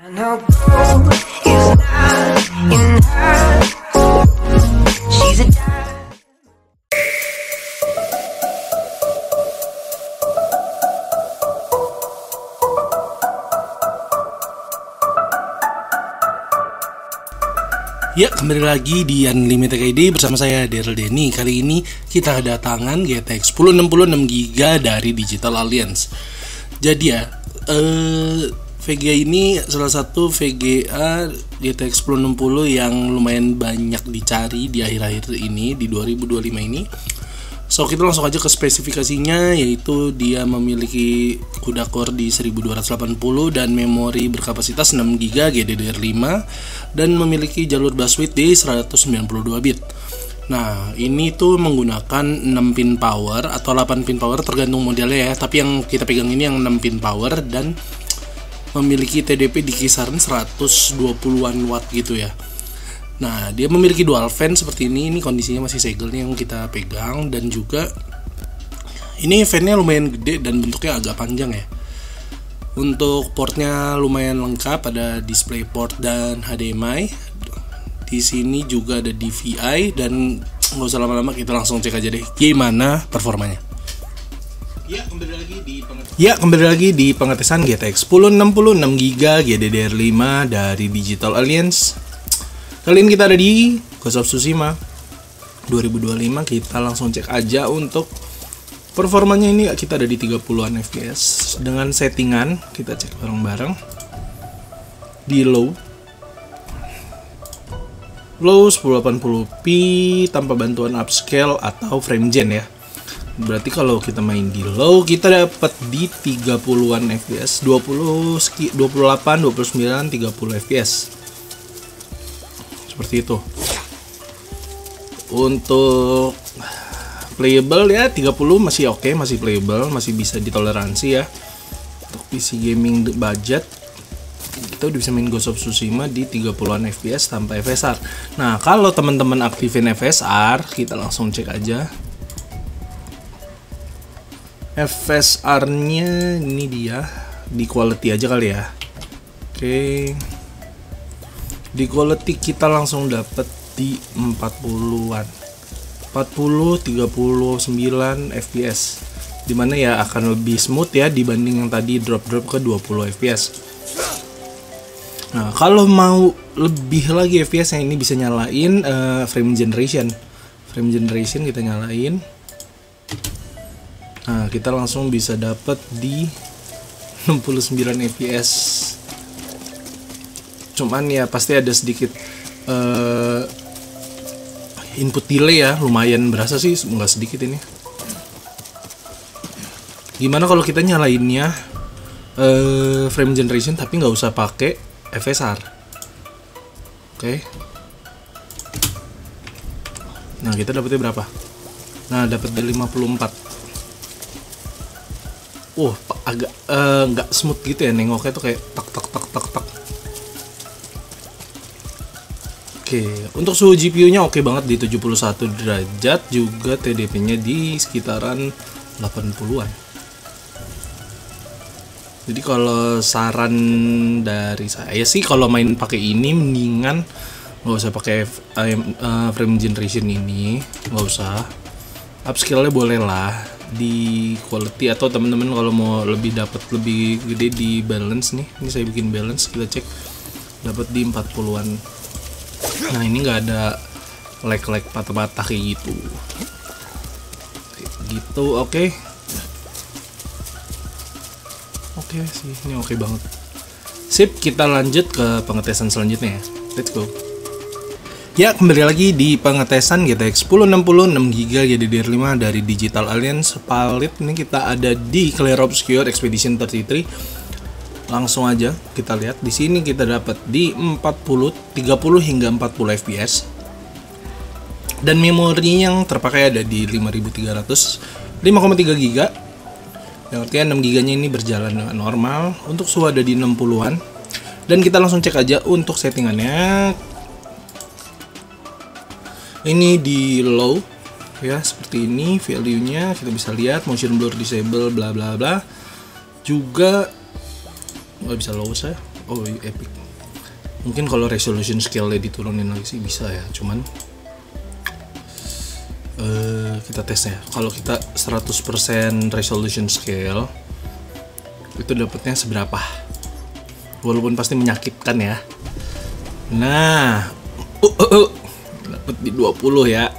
I know gold is not in her. She's a Ya, kembali lagi di Unlimited ID bersama saya Daryl Denny. Kali ini kita kedatangan GTX 1060 6GB dari Digital Alliance. Jadi ya, VGA ini salah satu VGA GTX 1060 yang lumayan banyak dicari di akhir-akhir ini, di 2025 ini. So, kita langsung aja ke spesifikasinya, yaitu dia memiliki CUDA core di 1280 dan memori berkapasitas 6GB GDDR5 dan memiliki jalur buswidth di 192 bit. Nah, ini tuh menggunakan 6 pin power atau 8 pin power tergantung modelnya ya, tapi yang kita pegang ini yang 6 pin power dan memiliki TDP di kisaran 120-an watt gitu ya. Nah, dia memiliki dual fan seperti ini kondisinya masih segel nih yang kita pegang, dan juga ini fannya lumayan gede dan bentuknya agak panjang ya. Untuk portnya lumayan lengkap, ada DisplayPort dan HDMI. Di sini juga ada DVI, dan nggak usah lama-lama, kita langsung cek aja deh gimana performanya. Kembali lagi di pengetesan GTX 1060 6GB GDDR5 dari Digital Alliance. Kali ini kita ada di Ghost of Tsushima 2025. Kita langsung cek aja untuk performanya. Ini kita ada di 30-an fps dengan settingan, kita cek bareng-bareng. Di low 1080p tanpa bantuan upscale atau frame gen ya. Berarti kalau kita main di low, kita dapat di 30-an fps, 28, 29, 30 fps. Seperti itu. Untuk playable ya 30 masih oke, masih playable, masih bisa ditoleransi ya. Untuk PC gaming budget, kita udah bisa main Ghost of Tsushima di 30-an fps tanpa FSR. Nah, kalau teman-teman aktifin FSR, kita langsung cek aja. FSR-nya ini dia, di quality aja kali ya. Oke. Di quality kita langsung dapat di 40-an. 40 39 fps. Dimana ya akan lebih smooth ya dibanding yang tadi drop ke 20 fps. Nah, kalau mau lebih lagi fps yang ini bisa nyalain frame generation. Frame generation kita nyalain. Nah, kita langsung bisa dapat di 69 fps. Cuman ya pasti ada sedikit input delay ya, lumayan berasa sih, nggak sedikit ini. Gimana kalau kita nyalainnya frame generation tapi nggak usah pakai FSR? Oke. Nah, kita dapetnya berapa? Nah, dapat 54. Agak nggak smooth gitu ya, nengoknya tuh kayak tak. Oke, untuk suhu GPU-nya oke banget di 71 derajat, juga TDP-nya di sekitaran 80-an. Jadi kalau saran dari saya sih, kalau main pakai ini mendingan nggak usah pakai frame generation ini, nggak usah. Upscale-nya boleh lah di quality, atau teman-teman kalau mau lebih dapat lebih gede di balance nih. Ini saya bikin balance, kita cek dapat di 40-an. Nah, ini nggak ada lag patah-patah kayak gitu. Oke sih, ini oke banget. Sip, kita lanjut ke pengetesan selanjutnya ya. Let's go. Ya, kembali lagi di pengetesan GTX 1060 6GB GDDR5 dari Digital Alliance. Palit ini kita ada di Clear Obscure Expedition 33. Langsung aja kita lihat di sini, kita dapat di 30 hingga 40 fps. Dan memori yang terpakai ada di 5300 5,3 GB. Yang artinya 6 GB-nya ini berjalan dengan normal. Untuk suhu ada di 60-an. Dan kita langsung cek aja untuk settingannya. Ini di low ya, seperti ini value-nya, kita bisa lihat motion blur disable bla bla bla. Juga nggak bisa low saya. Oh Epic. Mungkin kalau resolution scale-nya diturunin lagi sih bisa ya, cuman kita tes ya. Kalau kita 100% resolution scale itu dapatnya seberapa? Walaupun pasti menyakitkan ya. Nah, dapat di 20 ya.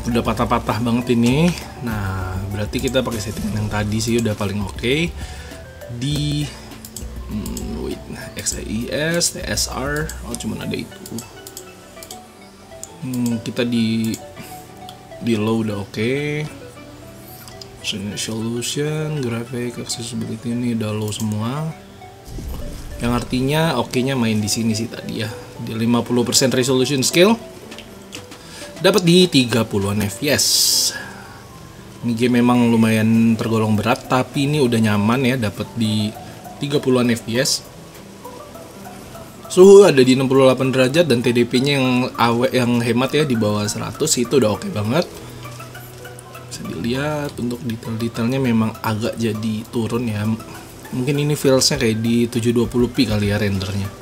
Udah patah-patah banget ini. Nah, berarti kita pakai settingan yang tadi sih udah paling oke. Di XAIS, TSR, oh cuman ada itu. Kita di low udah oke. Resolution, graphic, accessibility ini udah low semua. Yang artinya oke-nya main di sini sih tadi ya. Di 50% resolution scale. Dapat di 30-an FPS. Ini game memang lumayan tergolong berat, tapi ini udah nyaman ya, dapat di 30-an FPS. Suhu ada di 68 derajat dan TDP-nya yang hemat ya di bawah 100, itu udah oke banget. Bisa dilihat untuk detail-detailnya memang agak jadi turun ya. Mungkin ini feels-nya kayak di 720p kali ya rendernya.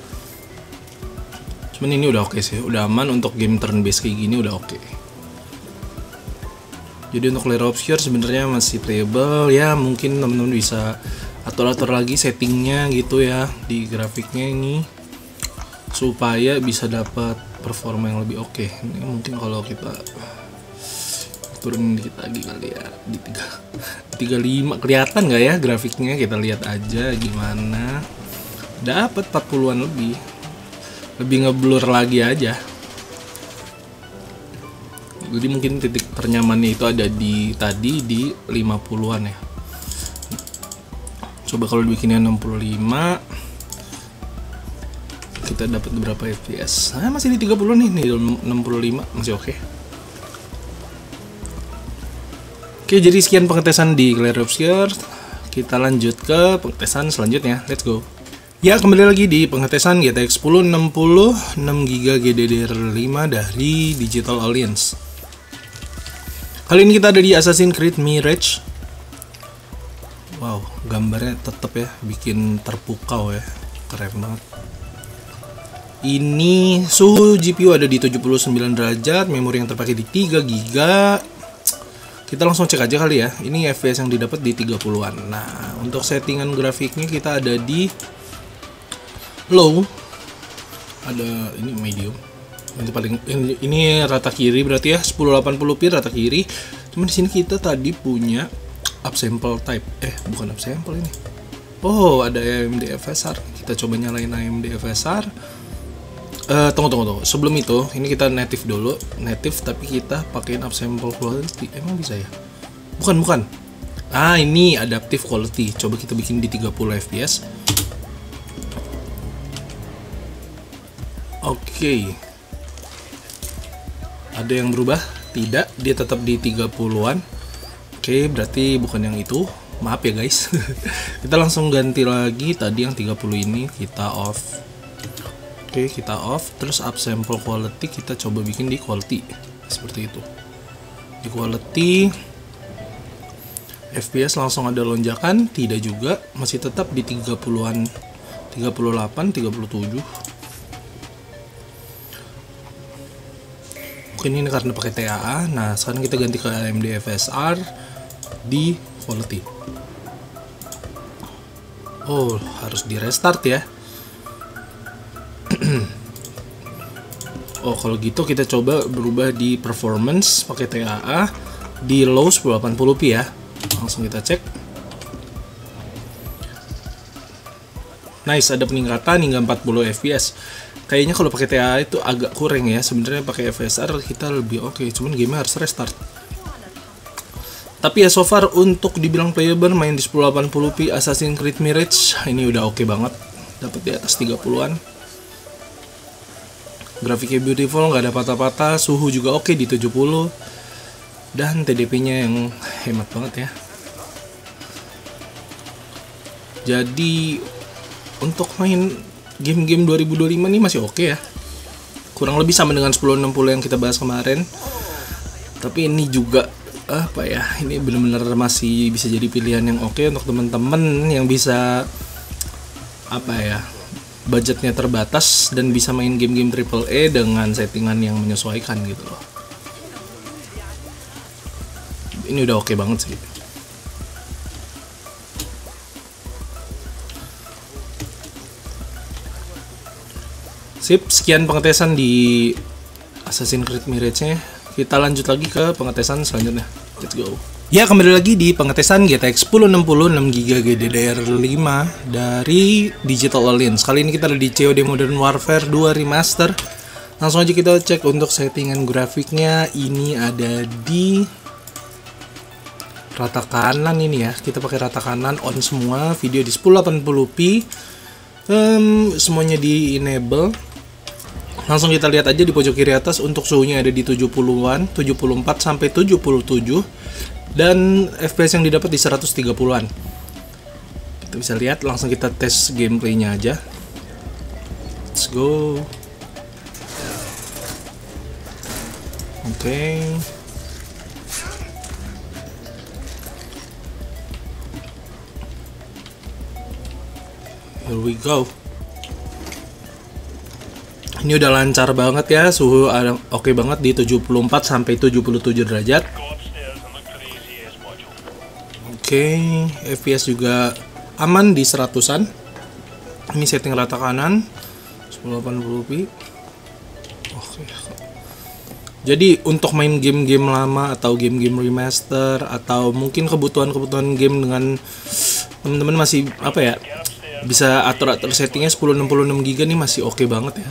Cuman ini udah oke sih, udah aman untuk game turn based kayak gini, udah oke. Jadi untuk layer obscure sebenarnya masih playable ya, mungkin teman-teman bisa atur-atur lagi settingnya gitu ya di grafiknya ini supaya bisa dapat performa yang lebih oke. Ini mungkin kalau kita turunin dikit lagi kali ya di 35 kelihatan nggak ya grafiknya, kita lihat aja gimana. Dapat 40-an lebih ngeblur lagi aja. Jadi mungkin titik ternyamannya itu ada di tadi di 50-an ya. Coba kalau dibikinnya 65, kita dapat berapa FPS? Nah, masih di 30 nih, 65 masih oke. Oke, jadi sekian pengetesan di Layer Obscure. Kita lanjut ke pengetesan selanjutnya. Let's go. Ya, kembali lagi di pengetesan GTX 1060 6GB GDDR5 dari Digital Alliance. Kali ini kita ada di Assassin's Creed Mirage. Wow, gambarnya tetap ya bikin terpukau ya. Keren banget. Ini suhu GPU ada di 79 derajat, memori yang terpakai di 3GB. Kita langsung cek aja kali ya. Ini FPS yang didapat di 30-an. Nah, untuk settingan grafiknya kita ada di low, ada ini medium, ini paling ini rata kiri berarti ya 1080p rata kiri. Cuman di sini kita tadi punya upsample type, bukan upsample ini. Oh, ada AMD FSR. Kita coba nyalain AMD FSR. Tunggu. Sebelum itu, ini kita native dulu, native tapi kita pakein upsample quality. Emang bisa ya? Bukan. Ah, ini adaptive quality. Coba kita bikin di 30 fps. Oke. Ada yang berubah? Tidak, dia tetap di 30-an. Oke, berarti bukan yang itu. Maaf ya guys. Kita langsung ganti lagi. Tadi yang 30 ini kita off. Oke, kita off. Terus upsample quality kita coba bikin di quality. Seperti itu. Di quality FPS langsung ada lonjakan? Tidak juga, masih tetap di 30-an. 38, 37. Mungkin ini karena pakai TAA. Nah, sekarang kita ganti ke AMD FSR di quality. Oh, harus di restart ya. Oh, kalau gitu kita coba berubah di performance pakai TAA di low 1080p ya. Langsung kita cek. Nice, ada peningkatan hingga 40 fps. Kayaknya kalau pakai TAA itu agak kurang ya. Sebenarnya pakai FSR kita lebih oke. Cuman game harus restart. Tapi ya so far untuk dibilang playable main di 1080p Assassin's Creed Mirage ini udah oke banget. Dapat di atas 30-an. Grafiknya beautiful, nggak ada patah-patah. Suhu juga oke di 70. Dan TDP-nya yang hemat banget ya. Jadi untuk main game-game 2025 ini masih oke ya. Kurang lebih sama dengan 1060 yang kita bahas kemarin. Tapi ini juga apa ya, ini bener-bener masih bisa jadi pilihan yang oke untuk teman-teman yang bisa apa ya, budgetnya terbatas dan bisa main game-game AAA dengan settingan yang menyesuaikan gitu loh. Ini udah oke banget sih. Sip, sekian pengetesan di Assassin's Creed Mirage-nya. Kita lanjut lagi ke pengetesan selanjutnya. Let's go. Ya, kembali lagi di pengetesan GTX 1060 6GB GDDR5 dari Digital Alliance. Kali ini kita ada di COD Modern Warfare 2 Remaster. Langsung aja kita cek untuk settingan grafiknya. Ini ada di rata kanan ini ya. Kita pakai rata kanan on semua, video di 1080p. Semuanya di enable. Langsung kita lihat aja di pojok kiri atas untuk suhunya ada di 70-an, 74 sampai 77 dan FPS yang didapat di 130-an. Kita bisa lihat, langsung kita tes gameplaynya aja. Let's go. Oke. Here we go. Ini udah lancar banget ya, suhu oke banget di 74 sampai 77 derajat. Oke, FPS juga aman di 100-an. Ini setting rata kanan 1080p. Oke. Jadi untuk main game-game lama atau game-game remaster atau mungkin kebutuhan-kebutuhan game dengan teman-teman masih apa ya, bisa atur-atur settingnya 1066GB nih masih oke banget ya.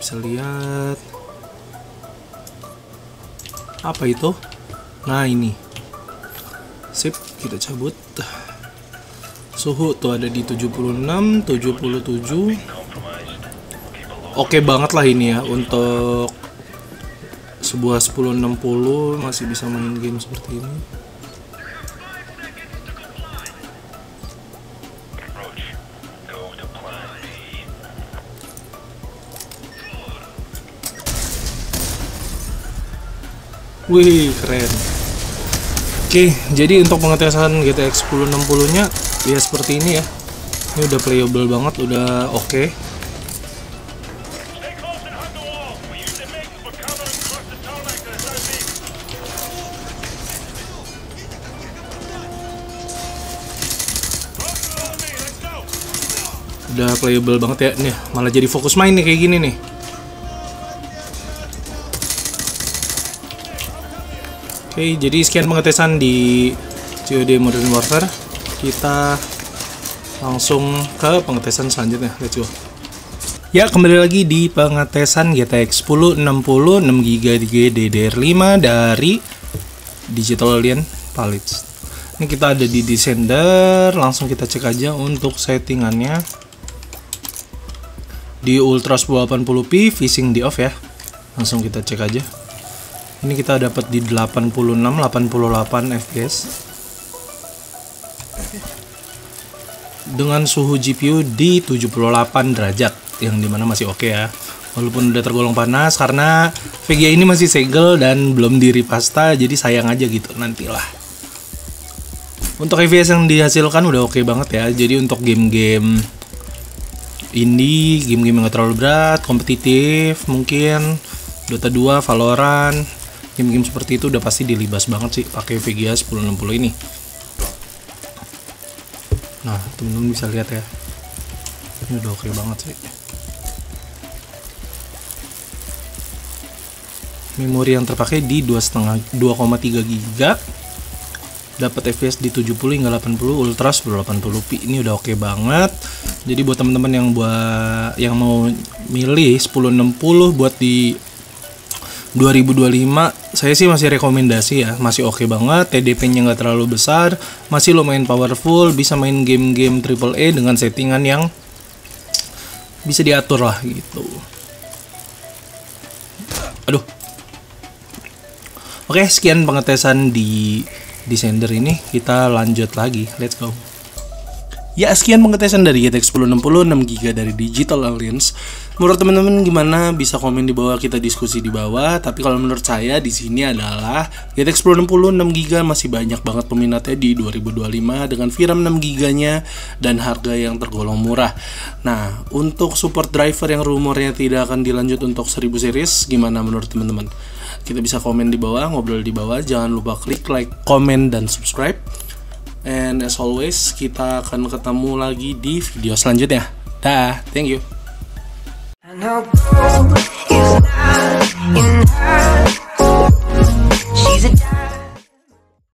Bisa lihat apa itu. Nah ini sip, kita cabut. Suhu tuh ada di 76 77. Oke banget lah ini ya, untuk sebuah 1060 masih bisa main game seperti ini. Wih, keren. Oke, jadi untuk pengetesan GTX 1060 nya ya seperti ini ya. Ini udah playable banget, udah oke. Udah playable banget ya. Nih, malah jadi fokus main nih kayak gini nih. Oke, jadi sekian pengetesan di COD Modern Warfare. Kita langsung ke pengetesan selanjutnya. Let's go. Ya, kembali lagi di pengetesan GTX 1060 6GB GDDR5 dari Digital Alliance Palettes. Ini kita ada di Descender, langsung kita cek aja untuk settingannya. Di Ultra 1080p, phasing di off ya. Langsung kita cek aja. Ini kita dapat di 86-88 fps dengan suhu GPU di 78 derajat, yang dimana masih oke ya, walaupun udah tergolong panas karena VGA ini masih segel dan belum di repasta, jadi sayang aja gitu nantilah. Untuk FPS yang dihasilkan udah oke banget ya. Jadi untuk game-game indie, game-game yang gak terlalu berat, kompetitif mungkin Dota 2, Valorant, game-game seperti itu udah pasti dilibas banget sih pakai VGA 1060 ini. Nah, temen-temen bisa lihat ya, ini udah oke banget sih. Memori yang terpakai di 2,3 GB, dapat FPS di 70 hingga 80, Ultra 1080p. Ini udah oke banget. Jadi buat teman-teman yang mau milih 1060 buat di 2025, saya sih masih rekomendasi ya, masih oke banget. TDP-nya nggak terlalu besar, masih lumayan powerful, bisa main game-game AAA dengan settingan yang bisa diatur lah gitu. Aduh. Oke, sekian pengetesan di Descender ini, kita lanjut lagi. Let's go. Ya, sekian pengetesan dari GTX 1060 6GB dari Digital Alliance. Menurut teman-teman gimana? Bisa komen di bawah, kita diskusi di bawah. Tapi kalau menurut saya di sini adalah GTX 1060 6GB masih banyak banget peminatnya di 2025 dengan VRAM 6GB-nya dan harga yang tergolong murah. Nah, untuk support driver yang rumornya tidak akan dilanjut untuk 1000 series, gimana menurut teman-teman? Kita bisa komen di bawah, ngobrol di bawah. Jangan lupa klik like, komen, dan subscribe. And as always, kita akan ketemu lagi di video selanjutnya. Dah, thank you. And I'll go